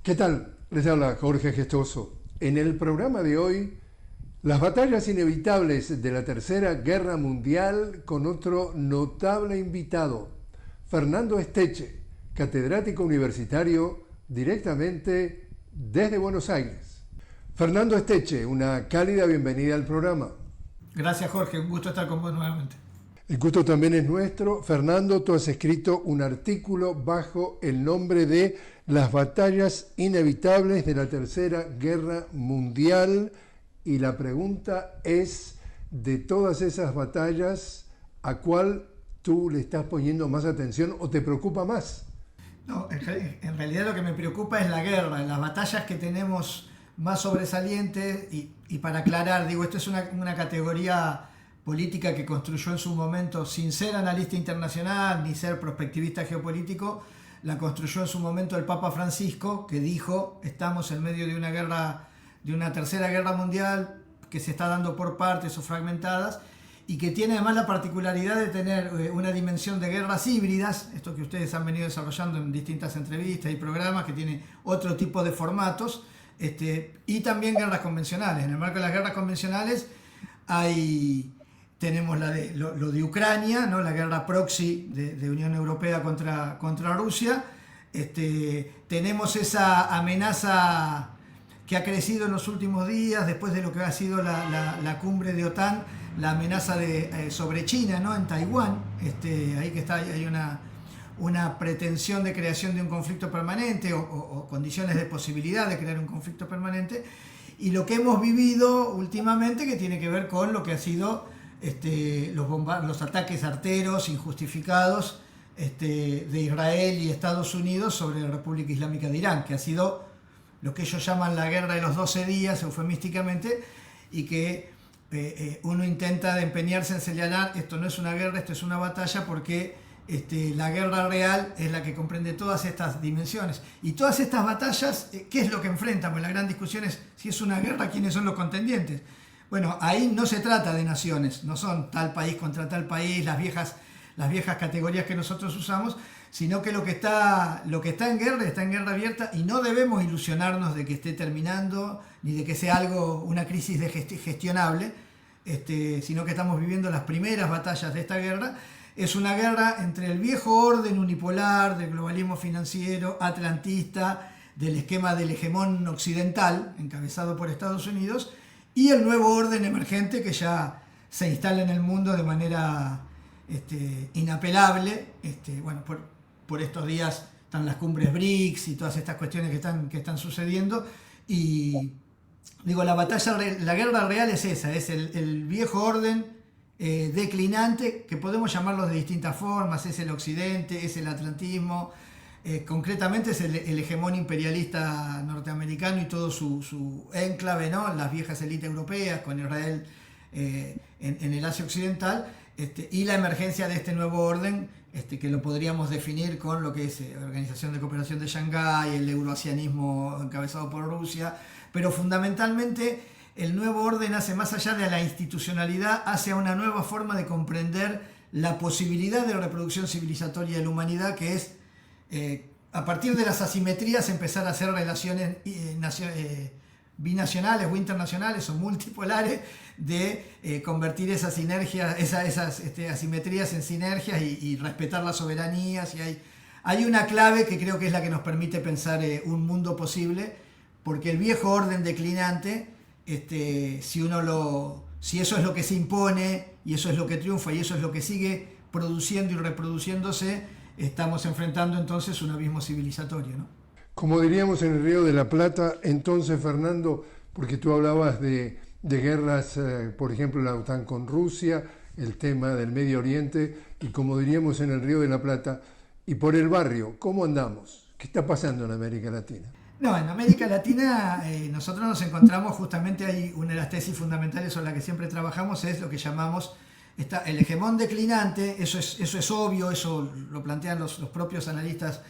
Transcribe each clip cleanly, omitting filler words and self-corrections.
¿Qué tal? Les habla Jorge Gestoso. En el programa de hoy, las batallas inevitables de la Tercera Guerra Mundial con otro notable invitado, Fernando Esteche, catedrático universitario directamente desde Buenos Aires. Fernando Esteche, una cálida bienvenida al programa. Gracias, Jorge, un gusto estar con vos nuevamente. El gusto también es nuestro. Fernando, tú has escrito un artículo bajo el nombre de Las batallas inevitables de la Tercera Guerra Mundial, y la pregunta es, de todas esas batallas, ¿a cuál tú le estás poniendo más atención o te preocupa más? No, en realidad lo que me preocupa es la guerra, las batallas que tenemos más sobresalientes, y para aclarar, digo, esto es una categoría política que construyó en su momento, sin ser analista internacional ni ser prospectivista geopolítico, la construyó en su momento el Papa Francisco, que dijo: estamos en medio de una guerra, de una tercera guerra mundial que se está dando por partes o fragmentadas, y que tiene además la particularidad de tener una dimensión de guerras híbridas, esto que ustedes han venido desarrollando en distintas entrevistas y programas, que tiene otro tipo de formatos, y también guerras convencionales. En el marco de las guerras convencionales tenemos lo de Ucrania, ¿no? La guerra proxy de Unión Europea contra Rusia. Tenemos esa amenaza que ha crecido en los últimos días, después de lo que ha sido la cumbre de OTAN, la amenaza sobre China, ¿no? En Taiwán, ahí que hay una pretensión de creación de un conflicto permanente o condiciones de posibilidad de crear un conflicto permanente. Y lo que hemos vivido últimamente, que tiene que ver con lo que ha sido los ataques arteros injustificados de Israel y Estados Unidos sobre la República Islámica de Irán, que ha sido lo que ellos llaman la guerra de los 12 días, eufemísticamente, y que uno intenta empeñarse en señalar: esto no es una guerra, esto es una batalla, porque la guerra real es la que comprende todas estas dimensiones. Y todas estas batallas, ¿qué es lo que enfrentan? Pues la gran discusión es: si es una guerra, ¿quiénes son los contendientes? Bueno, ahí no se trata de naciones, no son tal país contra tal país, las viejas categorías que nosotros usamos, sino que lo que está en guerra abierta, y no debemos ilusionarnos de que esté terminando, ni de que sea una crisis gestionable, sino que estamos viviendo las primeras batallas de esta guerra. Es una guerra entre el viejo orden unipolar del globalismo financiero, atlantista, del esquema del hegemón occidental, encabezado por Estados Unidos, y el nuevo orden emergente que ya se instala en el mundo de manera inapelable. Bueno, por estos días están las cumbres BRICS y todas estas cuestiones que están sucediendo. Y digo, la guerra real es esa, es el viejo orden declinante, que podemos llamarlo de distintas formas: es el occidente, es el atlantismo, concretamente es el hegemón imperialista norteamericano y todo su enclave, ¿no? Las viejas élites europeas con Israel en el Asia Occidental, y la emergencia de este nuevo orden, que lo podríamos definir con lo que es Organización de Cooperación de Shanghái, el euroasianismo encabezado por Rusia, pero fundamentalmente el nuevo orden hace, más allá de la institucionalidad, hacia una nueva forma de comprender la posibilidad de reproducción civilizatoria de la humanidad, que es, a partir de las asimetrías, empezar a hacer relaciones binacionales o internacionales o multipolares, de convertir esas sinergias, esas asimetrías en sinergias, y respetar las soberanías. Y hay una clave que creo que es la que nos permite pensar un mundo posible, porque el viejo orden declinante, si eso es lo que se impone, y eso es lo que triunfa, y eso es lo que sigue produciendo y reproduciéndose, estamos enfrentando entonces un abismo civilizatorio, ¿no? Como diríamos en el Río de la Plata, entonces, Fernando, porque tú hablabas de guerras, por ejemplo, la OTAN con Rusia, el tema del Medio Oriente, y como diríamos en el Río de la Plata, y por el barrio, ¿cómo andamos? ¿Qué está pasando en América Latina? No, en América Latina nosotros nos encontramos, justamente, hay una de las tesis fundamentales sobre la que siempre trabajamos, es lo que llamamos el hegemón declinante. Eso es obvio, eso lo plantean los propios analistas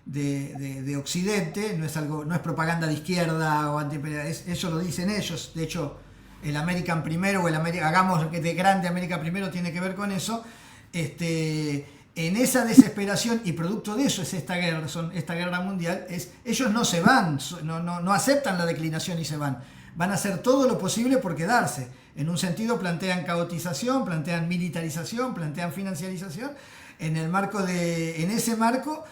de Occidente, no es propaganda de izquierda o antiimperial, eso lo dicen ellos. De hecho, el American Primero, o hagamos de grande América Primero, tiene que ver con eso. en esa desesperación, y producto de eso es esta guerra mundial, ellos no se van, no aceptan la declinación y se van. Van a hacer todo lo posible por quedarse. En un sentido plantean caotización, plantean militarización, plantean financiarización. En ese marco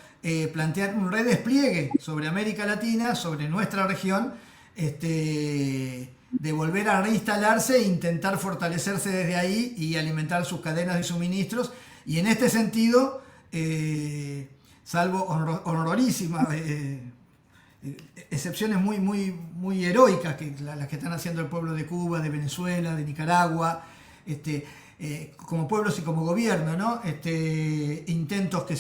plantean un redespliegue sobre América Latina, sobre nuestra región, de volver a reinstalarse e intentar fortalecerse desde ahí y alimentar sus cadenas de suministros. Y en este sentido, salvo honrorísimas excepciones muy heroicas, las que están haciendo el pueblo de Cuba, de Venezuela, de Nicaragua, como pueblos y como gobierno, ¿no? Intentos que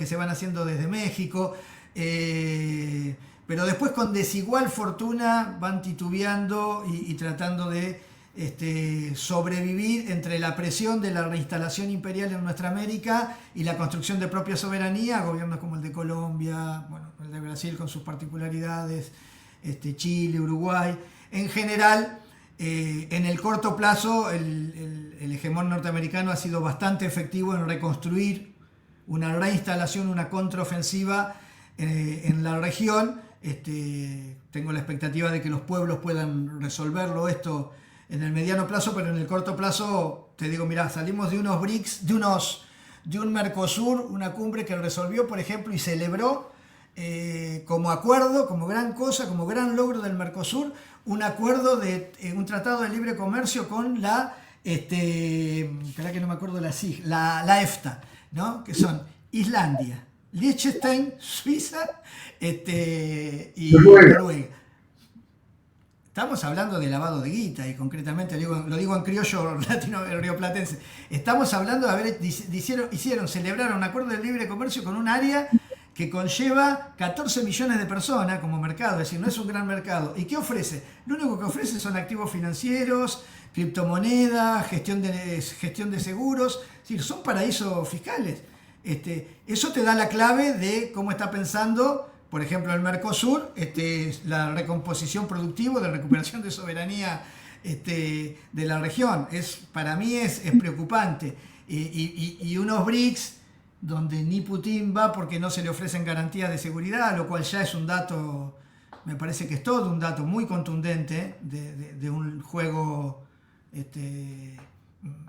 se van haciendo desde México, pero después con desigual fortuna van titubeando y tratando de sobrevivir entre la presión de la reinstalación imperial en nuestra América y la construcción de propia soberanía, gobiernos como el de Colombia, bueno, el de Brasil con sus particularidades, Chile, Uruguay. En general, en el corto plazo, el hegemón norteamericano ha sido bastante efectivo en reconstruir una reinstalación, una contraofensiva en la región. Tengo la expectativa de que los pueblos puedan resolverlo esto en el mediano plazo, pero en el corto plazo te digo, mirá, salimos de unos BRICS, de un Mercosur, una cumbre que resolvió, por ejemplo, y celebró como acuerdo, como gran cosa, como gran logro del Mercosur, un acuerdo un tratado de libre comercio con la, espera que no me acuerdo la EFTA, ¿no? Que son Islandia, Liechtenstein, Suiza y Noruega. Estamos hablando de lavado de guita, y concretamente lo digo en criollo latino rioplatense. Estamos hablando de celebraron un acuerdo de libre comercio con un área que conlleva 14 millones de personas como mercado, es decir, no es un gran mercado. ¿Y qué ofrece? Lo único que ofrece son activos financieros, criptomonedas, gestión de seguros, es decir, son paraísos fiscales. Eso te da la clave de cómo está pensando, por ejemplo, el Mercosur, la recomposición productiva, de recuperación de soberanía de la región. Para mí es preocupante. Y unos BRICS donde ni Putin va porque no se le ofrecen garantías de seguridad, lo cual ya es un dato, me parece que es todo un dato muy contundente de un juego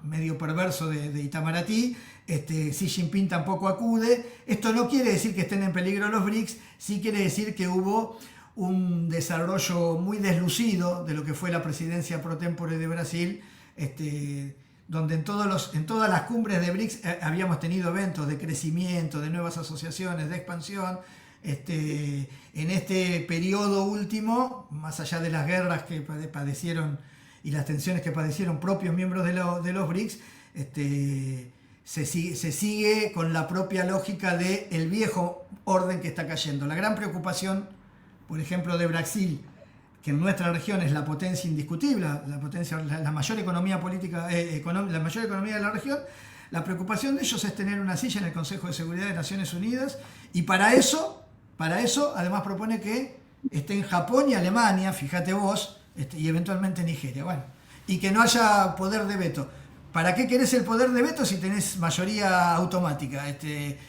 medio perverso de Itamaraty. Xi Jinping tampoco acude. Esto no quiere decir que estén en peligro los BRICS, sí quiere decir que hubo un desarrollo muy deslucido de lo que fue la presidencia pro tempore de Brasil, donde en todas las cumbres de BRICS habíamos tenido eventos de crecimiento, de nuevas asociaciones, de expansión. En este periodo último, más allá de las guerras que padecieron y las tensiones que padecieron propios miembros de los BRICS, se sigue con la propia lógica del viejo orden que está cayendo. La gran preocupación, por ejemplo, de Brasil, que en nuestra región es la potencia indiscutible, la mayor economía política, la mayor economía de la región, la preocupación de ellos es tener una silla en el Consejo de Seguridad de Naciones Unidas, y para eso además propone que esté en Japón y Alemania, fíjate vos, y eventualmente Nigeria. Bueno, y que no haya poder de veto. ¿Para qué querés el poder de veto si tenés mayoría automática? Ese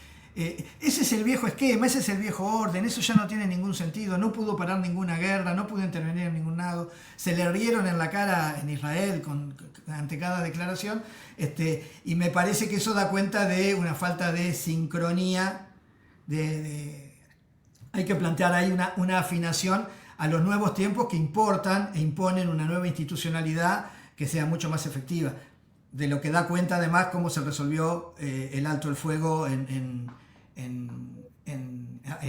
es el viejo esquema, ese es el viejo orden, eso ya no tiene ningún sentido. No pudo parar ninguna guerra, no pudo intervenir en ningún lado. Se le rieron en la cara en Israel ante cada declaración, y me parece que eso da cuenta de una falta de sincronía. Hay que plantear ahí una afinación a los nuevos tiempos que importan e imponen una nueva institucionalidad que sea mucho más efectiva. De lo que da cuenta además cómo se resolvió el alto el fuego en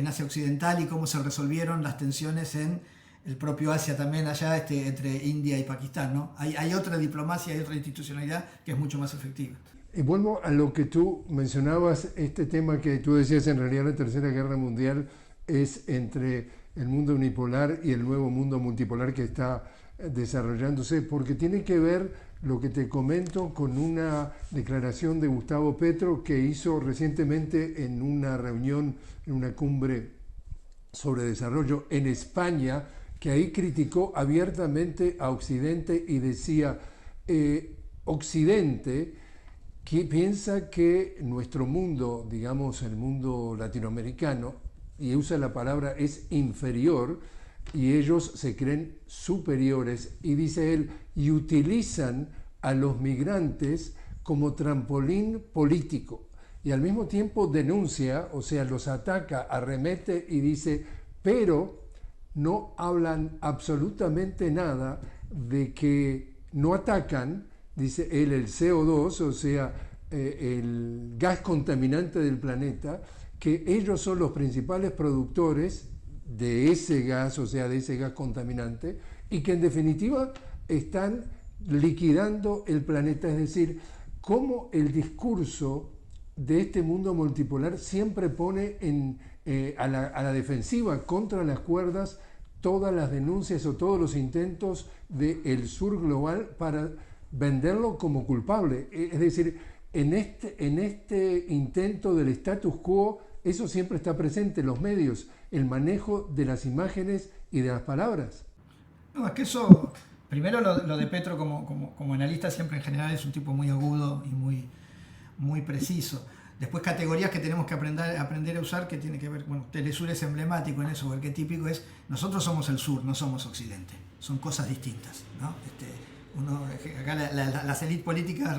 Asia Occidental, y cómo se resolvieron las tensiones en el propio Asia también, allá entre India y Pakistán, ¿no? Hay otra diplomacia, hay otra institucionalidad que es mucho más efectiva. Y vuelvo a lo que tú mencionabas, este tema que tú decías, en realidad la Tercera Guerra Mundial es entre el mundo unipolar y el nuevo mundo multipolar que está desarrollándose, porque tiene que ver, lo que te comento, con una declaración de Gustavo Petro que hizo recientemente en una reunión, en una cumbre sobre desarrollo en España, que ahí criticó abiertamente a Occidente y decía, Occidente que piensa que nuestro mundo, digamos el mundo latinoamericano, y usa la palabra es inferior, y ellos se creen superiores, y dice él, y utilizan a los migrantes como trampolín político, y al mismo tiempo denuncia, o sea, los ataca, arremete y dice, pero no hablan absolutamente nada de que no atacan, dice él, el CO2, o sea, el gas contaminante del planeta, que ellos son los principales productores de ese gas, o sea, de ese gas contaminante, y que en definitiva están liquidando el planeta. Es decir, cómo el discurso de este mundo multipolar siempre pone a la defensiva, contra las cuerdas, todas las denuncias o todos los intentos del sur global para venderlo como culpable. Es decir, en este intento del status quo, eso siempre está presente en los medios, el manejo de las imágenes y de las palabras. No, es que eso, primero lo de Petro como analista siempre en general es un tipo muy agudo y muy preciso. Después categorías que tenemos que aprender a usar, que tiene que ver, bueno, Telesur es emblemático en eso, porque típico es, nosotros somos el sur, no somos occidente, son cosas distintas, ¿no? Acá las élites políticas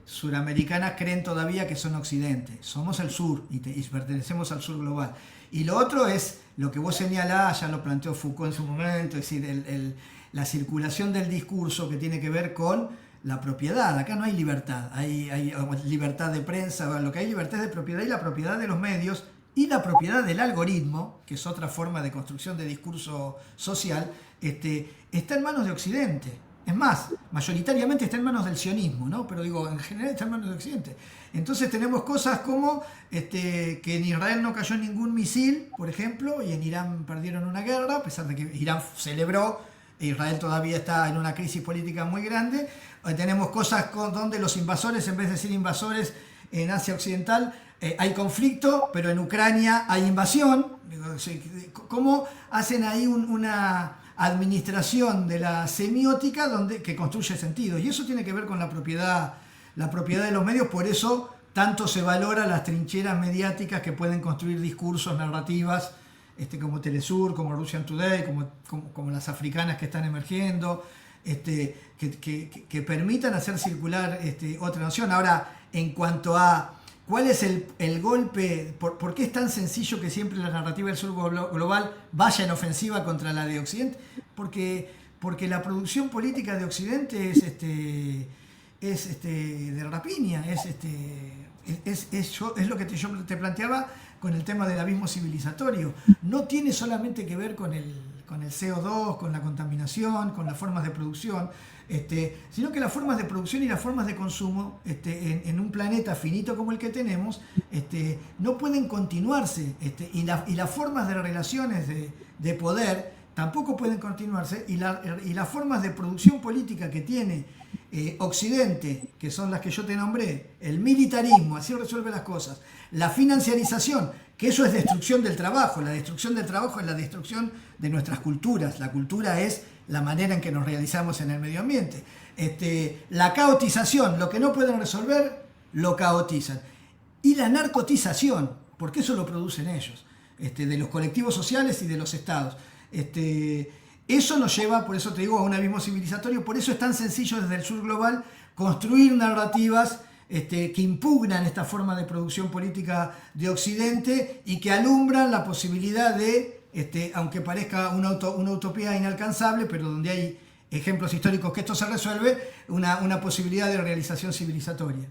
suramericanas creen todavía que son occidente, somos el sur y pertenecemos al sur global. Y lo otro es lo que vos señalás, ya lo planteó Foucault en su momento, es decir, la circulación del discurso que tiene que ver con la propiedad. Acá no hay libertad, hay libertad de prensa, lo que hay libertad es de propiedad y la propiedad de los medios y la propiedad del algoritmo, que es otra forma de construcción de discurso social, está en manos de Occidente. Es más, mayoritariamente está en manos del sionismo, ¿no? Pero digo, en general está en manos de Occidente. Entonces tenemos cosas como que en Israel no cayó ningún misil, por ejemplo, y en Irán perdieron una guerra, a pesar de que Irán celebró, Israel todavía está en una crisis política muy grande. Tenemos cosas donde los invasores, en vez de ser invasores en Asia Occidental, hay conflicto, pero en Ucrania hay invasión. ¿Cómo hacen ahí una administración de la semiótica que construye sentido? Y eso tiene que ver con la propiedad de los medios, por eso tanto se valora las trincheras mediáticas que pueden construir discursos, narrativas, como Telesur, como Russian Today, como las africanas que están emergiendo, que permitan hacer circular otra noción. Ahora, en cuanto a cuál es el golpe, por qué es tan sencillo que siempre la narrativa del sur global vaya en ofensiva contra la de Occidente, porque la producción política de Occidente es de rapiña, es lo que yo te planteaba con el tema del abismo civilizatorio. No tiene solamente que ver con el CO2, con la contaminación, con las formas de producción, sino que las formas de producción y las formas de consumo en un planeta finito como el que tenemos no pueden continuarse, y las formas de relaciones de poder tampoco pueden continuarse, y las formas de producción política que tiene Occidente, que son las que yo te nombré, el militarismo, así resuelve las cosas, la financiarización, que eso es destrucción del trabajo, la destrucción del trabajo es la destrucción de nuestras culturas, la cultura es la manera en que nos realizamos en el medio ambiente, la caotización, lo que no pueden resolver, lo caotizan, y la narcotización, porque eso lo producen ellos, de los colectivos sociales y de los estados. Eso nos lleva, por eso te digo, a un abismo civilizatorio. Por eso es tan sencillo desde el sur global construir narrativas que impugnan esta forma de producción política de Occidente y que alumbran la posibilidad de, aunque parezca una utopía inalcanzable, pero donde hay ejemplos históricos que esto se resuelve, una posibilidad de realización civilizatoria.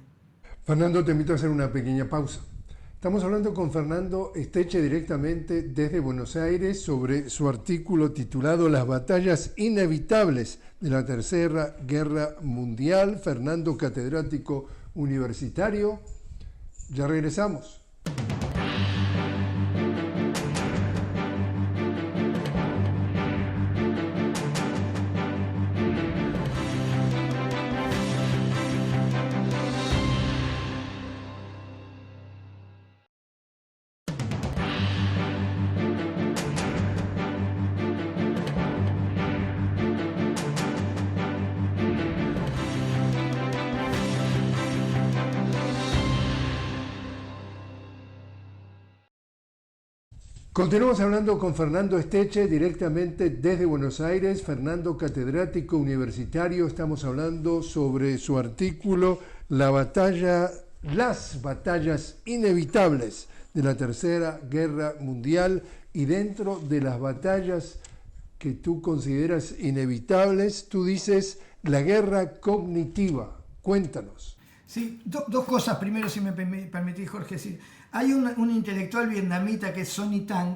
Fernando, te invito a hacer una pequeña pausa. Estamos hablando con Fernando Esteche directamente desde Buenos Aires sobre su artículo titulado Las batallas inevitables de la Tercera Guerra Mundial. Fernando, catedrático universitario. Ya regresamos. Continuamos hablando con Fernando Esteche directamente desde Buenos Aires. Fernando, catedrático universitario, estamos hablando sobre su artículo Las batallas inevitables de la Tercera Guerra Mundial, y dentro de las batallas que tú consideras inevitables, tú dices la guerra cognitiva. Cuéntanos. Sí, dos cosas. Primero, si me permitís, Jorge, sí. Hay un intelectual vietnamita que es Sonny Tang,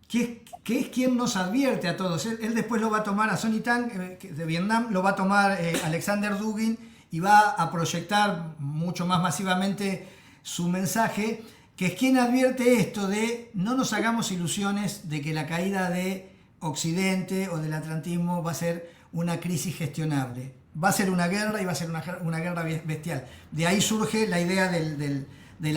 que es quien nos advierte a todos. Él después lo va a tomar a Sonny Tang, de Vietnam, lo va a tomar Alexander Dugin, y va a proyectar mucho más masivamente su mensaje, que es quien advierte esto de no nos hagamos ilusiones de que la caída de Occidente o del atlantismo va a ser una crisis gestionable. Va a ser una guerra, y va a ser una guerra bestial. De ahí surge la idea del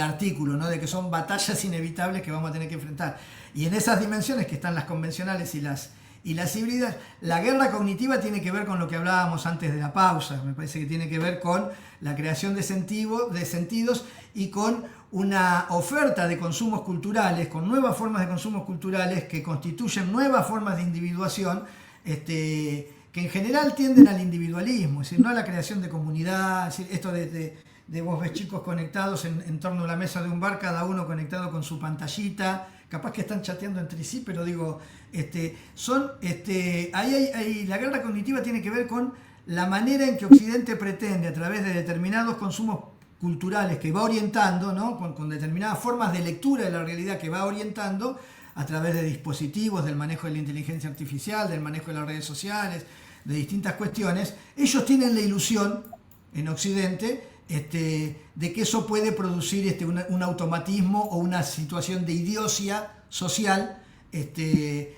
artículo, ¿no? De que son batallas inevitables que vamos a tener que enfrentar. Y en esas dimensiones que están las convencionales y las híbridas, la guerra cognitiva tiene que ver con lo que hablábamos antes de la pausa. Me parece que tiene que ver con la creación de sentidos y con una oferta de consumos culturales, con nuevas formas de consumos culturales que constituyen nuevas formas de individuación, que en general tienden al individualismo, es decir, no a la creación de comunidad. Es decir, esto de vos ves chicos conectados en torno a la mesa de un bar, cada uno conectado con su pantallita, capaz que están chateando entre sí, pero digo, la guerra cognitiva tiene que ver con la manera en que Occidente pretende, a través de determinados consumos culturales que va orientando, ¿no? con determinadas formas de lectura de la realidad que va orientando, a través de dispositivos, del manejo de la inteligencia artificial, del manejo de las redes sociales, de distintas cuestiones. Ellos tienen la ilusión en Occidente de que eso puede producir un automatismo o una situación de idiocia social que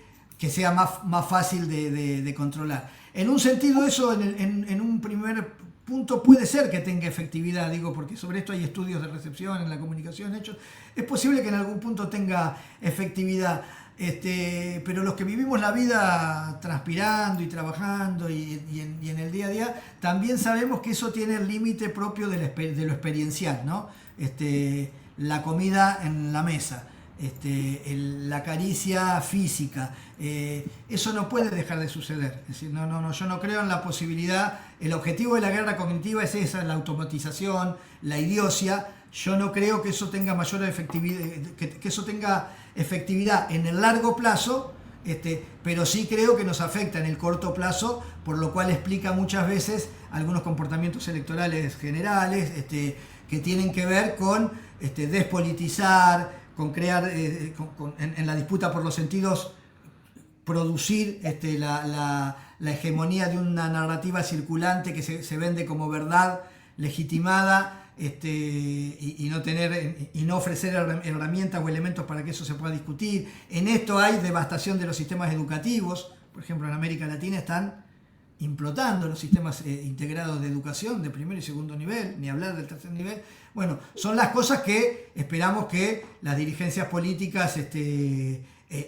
sea más fácil de controlar. En un sentido, eso en un primer punto puede ser que tenga efectividad, digo, porque sobre esto hay estudios de recepción en la comunicación hechos. Es posible que en algún punto tenga efectividad, pero los que vivimos la vida transpirando y trabajando y en el día a día, también sabemos que eso tiene el límite propio de lo experiencial, ¿no? La comida en la mesa, la caricia física, eso no puede dejar de suceder. Es decir, yo no creo en la posibilidad. El objetivo de la guerra cognitiva es esa, la automatización, la idiocia. Yo no creo que eso tenga mayor efectividad, que eso tenga efectividad en el largo plazo, pero sí creo que nos afecta en el corto plazo, por lo cual explica muchas veces algunos comportamientos electorales generales, que tienen que ver con despolitizar, con crear, en la disputa por los sentidos, producir la hegemonía de una narrativa circulante que se vende como verdad legitimada, y no ofrecer herramientas o elementos para que eso se pueda discutir. En esto hay devastación de los sistemas educativos. Por ejemplo, en América Latina están implotando los sistemas integrados de educación de primer y segundo nivel, ni hablar del tercer nivel. Bueno, son las cosas que esperamos que las dirigencias políticas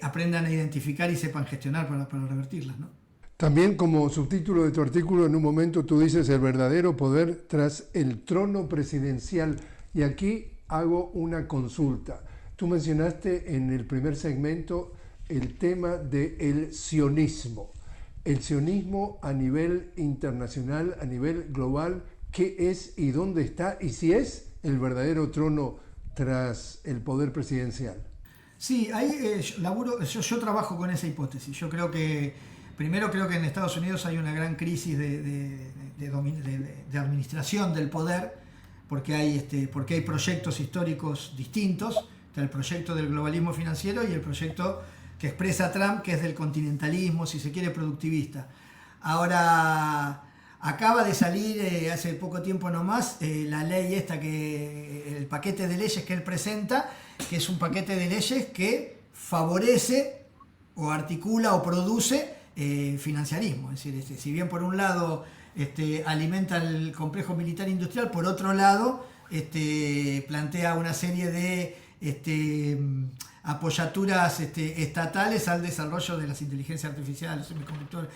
aprendan a identificar y sepan gestionar para revertirlas, ¿no? También, como subtítulo de tu artículo, en un momento tú dices el verdadero poder tras el trono presidencial. Y aquí hago una consulta. Tú mencionaste en el primer segmento el tema del sionismo. El sionismo a nivel internacional, a nivel global, ¿qué es y dónde está? Y si es el verdadero trono tras el poder presidencial. Sí, ahí yo trabajo con esa hipótesis. Yo creo que primero creo que en Estados Unidos hay una gran crisis de administración del poder, porque hay proyectos históricos distintos. Está el proyecto del globalismo financiero y el proyecto que expresa Trump, que es del continentalismo, si se quiere, productivista. Ahora, acaba de salir hace poco tiempo nomás la ley el paquete de leyes que él presenta, que es un paquete de leyes que favorece o articula o produce financiarismo. Es decir, si bien por un lado alimenta el complejo militar industrial, por otro lado plantea una serie de apoyaturas estatales al desarrollo de las inteligencias artificiales, los semiconductores,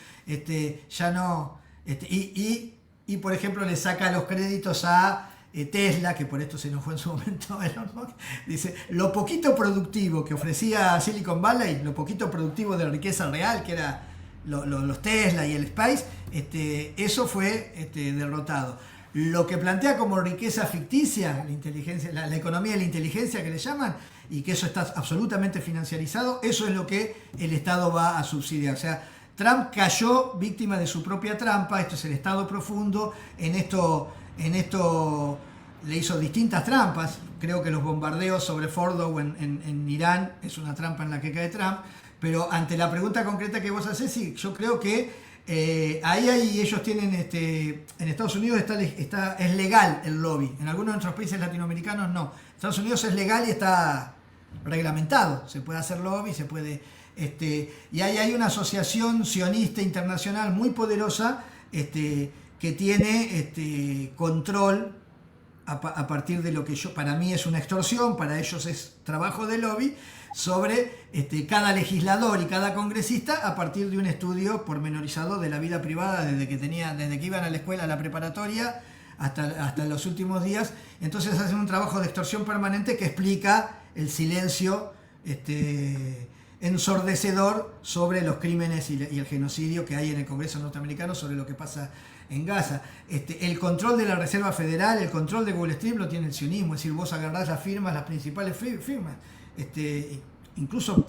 y por ejemplo le saca los créditos a Tesla, que por esto se nos fue en su momento Elon Musk, dice, lo poquito productivo que ofrecía Silicon Valley, lo poquito productivo de riqueza real, que era los Tesla y el Space, eso fue derrotado. Lo que plantea como riqueza ficticia, la inteligencia, la economía de la inteligencia que le llaman, y que eso está absolutamente financiarizado, eso es lo que el Estado va a subsidiar. O sea, Trump cayó víctima de su propia trampa. Esto es el Estado profundo. En esto le hizo distintas trampas. Creo que los bombardeos sobre Fordow en Irán es una trampa en la que cae Trump. Pero ante la pregunta concreta que vos hacés, sí, yo creo que ahí ellos tienen, en Estados Unidos es legal el lobby. En algunos de nuestros países latinoamericanos no. En Estados Unidos es legal y está reglamentado. Se puede hacer lobby, se puede... y ahí hay una asociación sionista internacional muy poderosa que tiene control a partir de lo que para mí es una extorsión, para ellos es trabajo de lobby, sobre cada legislador y cada congresista a partir de un estudio pormenorizado de la vida privada desde que iban a la escuela, a la preparatoria, hasta los últimos días. Entonces hacen un trabajo de extorsión permanente que explica el silencio ensordecedor sobre los crímenes y el genocidio que hay en el Congreso norteamericano sobre lo que pasa en Gaza. El control de la Reserva Federal, el control de Wall Street lo tiene el sionismo, es decir, vos agarrás las firmas, las principales firmas, incluso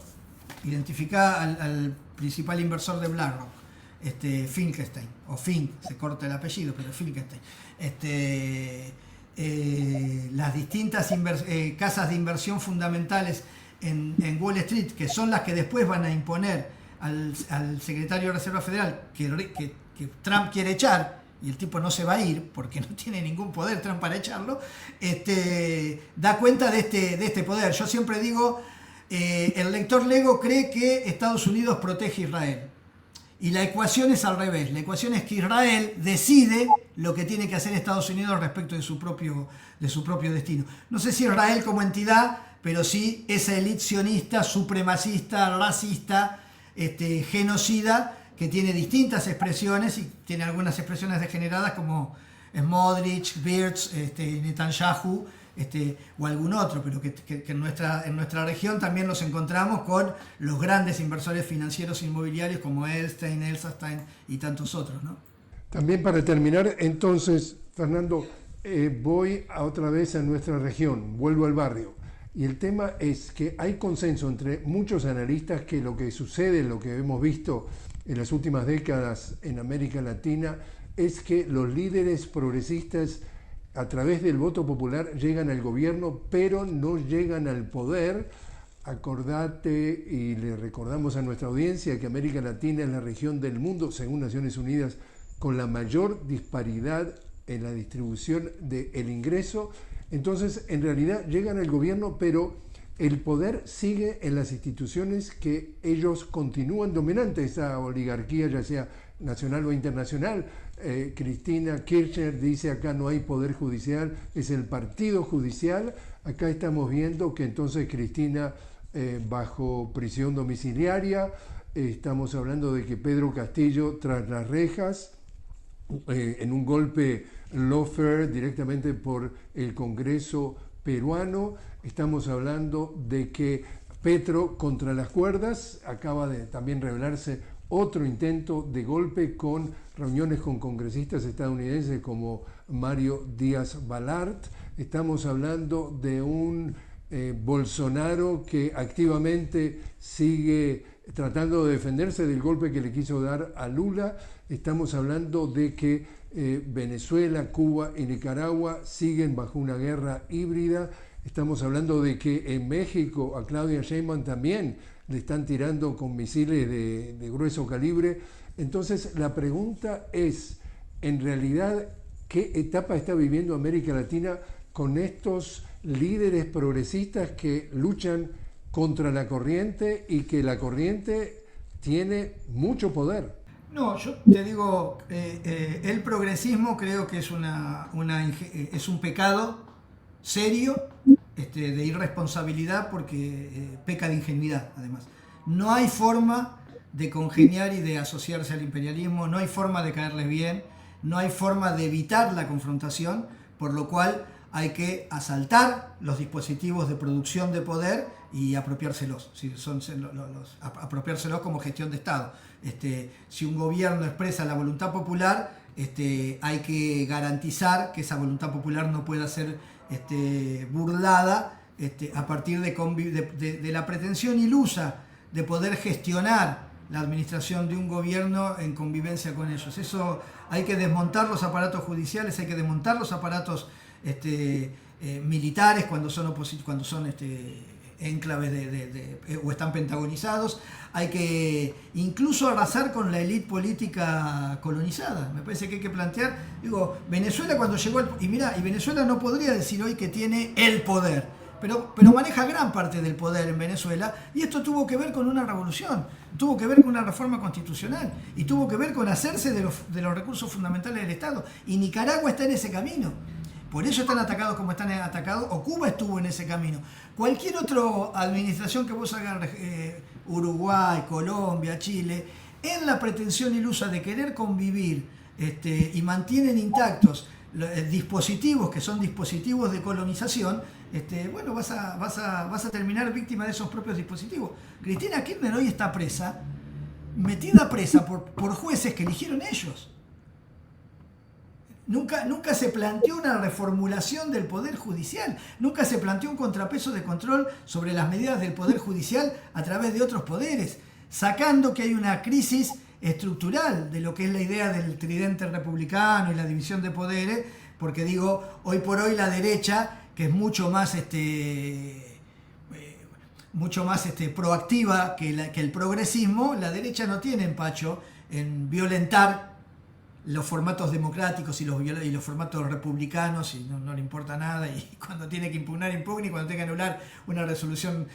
identificá al principal inversor de BlackRock, Finkelstein, o Fink, se corta el apellido, pero Finkelstein. Las distintas casas de inversión fundamentales en Wall Street, que son las que después van a imponer al secretario de Reserva Federal que Trump quiere echar, y el tipo no se va a ir porque no tiene ningún poder Trump para echarlo, da cuenta de este poder. Yo siempre digo, el lector Lego cree que Estados Unidos protege a Israel, y la ecuación es al revés. La ecuación es que Israel decide lo que tiene que hacer Estados Unidos respecto de su propio destino. No sé si Israel como entidad, pero sí esa élite sionista, supremacista, racista, genocida, que tiene distintas expresiones y tiene algunas expresiones degeneradas como Smotrich, Birx, Netanyahu, o algún otro, pero que en nuestra región también los encontramos con los grandes inversores financieros inmobiliarios como Elstein, Elsastein y tantos otros, ¿no? También para terminar, entonces, Fernando, voy otra vez a nuestra región, vuelvo al barrio. Y el tema es que hay consenso entre muchos analistas que lo que sucede, lo que hemos visto en las últimas décadas en América Latina, es que los líderes progresistas a través del voto popular llegan al gobierno, pero no llegan al poder. Acordate, y le recordamos a nuestra audiencia, que América Latina es la región del mundo, según Naciones Unidas, con la mayor disparidad en la distribución del ingreso. Entonces, en realidad, llegan al gobierno, pero el poder sigue en las instituciones que ellos continúan dominantes, esa oligarquía, ya sea nacional o internacional. Cristina Kirchner dice: acá no hay poder judicial, es el partido judicial. Acá estamos viendo que entonces Cristina bajo prisión domiciliaria, estamos hablando de que Pedro Castillo tras las rejas, en un golpe lawfare directamente por el Congreso peruano. Estamos hablando de que Petro contra las cuerdas, acaba de también revelarse otro intento de golpe con reuniones con congresistas estadounidenses como Mario Díaz Balart. Estamos hablando de un Bolsonaro que activamente sigue tratando de defenderse del golpe que le quiso dar a Lula. Estamos hablando de que Venezuela, Cuba y Nicaragua siguen bajo una guerra híbrida. Estamos hablando de que en México a Claudia Sheinbaum también le están tirando con misiles de grueso calibre. Entonces la pregunta es, en realidad, ¿qué etapa está viviendo América Latina con estos líderes progresistas que luchan contra la corriente y que la corriente tiene mucho poder? No, yo te digo, el progresismo creo que es es un pecado serio, de irresponsabilidad, porque peca de ingenuidad, además. No hay forma de congeniar y de asociarse al imperialismo, no hay forma de caerles bien, no hay forma de evitar la confrontación, por lo cual hay que asaltar los dispositivos de producción de poder y apropiárselos, apropiárselos como gestión de Estado. Si un gobierno expresa la voluntad popular, hay que garantizar que esa voluntad popular no pueda ser burlada a partir de la pretensión ilusa de poder gestionar la administración de un gobierno en convivencia con ellos. Eso hay que desmontar los aparatos judiciales, hay que desmontar los aparatos militares cuando son enclaves o están pentagonizados. Hay que incluso arrasar con la élite política colonizada. Me parece que hay que plantear, Venezuela cuando llegó y Venezuela no podría decir hoy que tiene el poder, pero maneja gran parte del poder en Venezuela, y esto tuvo que ver con una revolución, tuvo que ver con una reforma constitucional y tuvo que ver con hacerse de los recursos fundamentales del Estado, y Nicaragua está en ese camino. Por eso están atacados como están atacados, o Cuba estuvo en ese camino. Cualquier otra administración que vos hagas, Uruguay, Colombia, Chile, en la pretensión ilusa de querer convivir y mantienen intactos dispositivos que son dispositivos de colonización, vas a terminar víctima de esos propios dispositivos. Cristina Kirchner hoy está metida presa por jueces que eligieron ellos. Nunca se planteó una reformulación del Poder Judicial, nunca se planteó un contrapeso de control sobre las medidas del Poder Judicial a través de otros poderes, sacando que hay una crisis estructural de lo que es la idea del tridente republicano y la división de poderes, porque hoy por hoy la derecha, que es mucho más proactiva que el progresismo, la derecha no tiene empacho en violentar los formatos democráticos y los formatos republicanos, y no le importa nada, y cuando tiene que impugnar, impugna, y cuando tiene que anular una resolución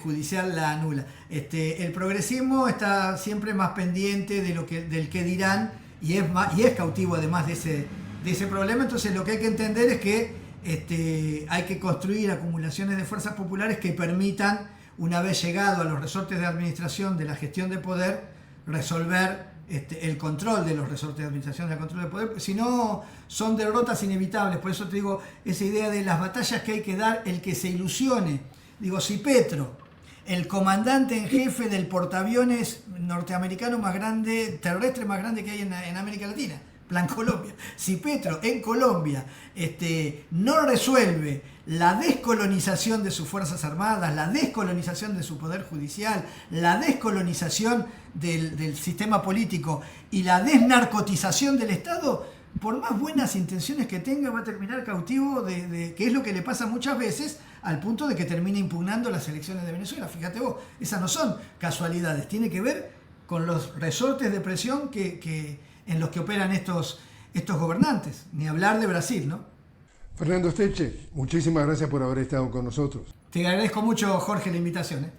judicial, la anula. El progresismo está siempre más pendiente del que dirán, y es cautivo además de ese problema. Entonces lo que hay que entender es que hay que construir acumulaciones de fuerzas populares que permitan, una vez llegado a los resortes de administración de la gestión de poder, resolver el control de los resortes de administración del control de poder. Si no, son derrotas inevitables. Por eso te digo, esa idea de las batallas que hay que dar, el que se ilusione. Si Petro, el comandante en jefe del portaaviones norteamericano terrestre más grande que hay en América Latina, Plan Colombia, si Petro en Colombia no resuelve la descolonización de sus Fuerzas Armadas, la descolonización de su Poder Judicial, la descolonización del sistema político y la desnarcotización del Estado, por más buenas intenciones que tenga, va a terminar cautivo que es lo que le pasa muchas veces, al punto de que termina impugnando las elecciones de Venezuela. Fíjate vos, esas no son casualidades, tiene que ver con los resortes de presión en los que operan estos gobernantes, ni hablar de Brasil, ¿no? Fernando Esteche, muchísimas gracias por haber estado con nosotros. Te agradezco mucho, Jorge, la invitación.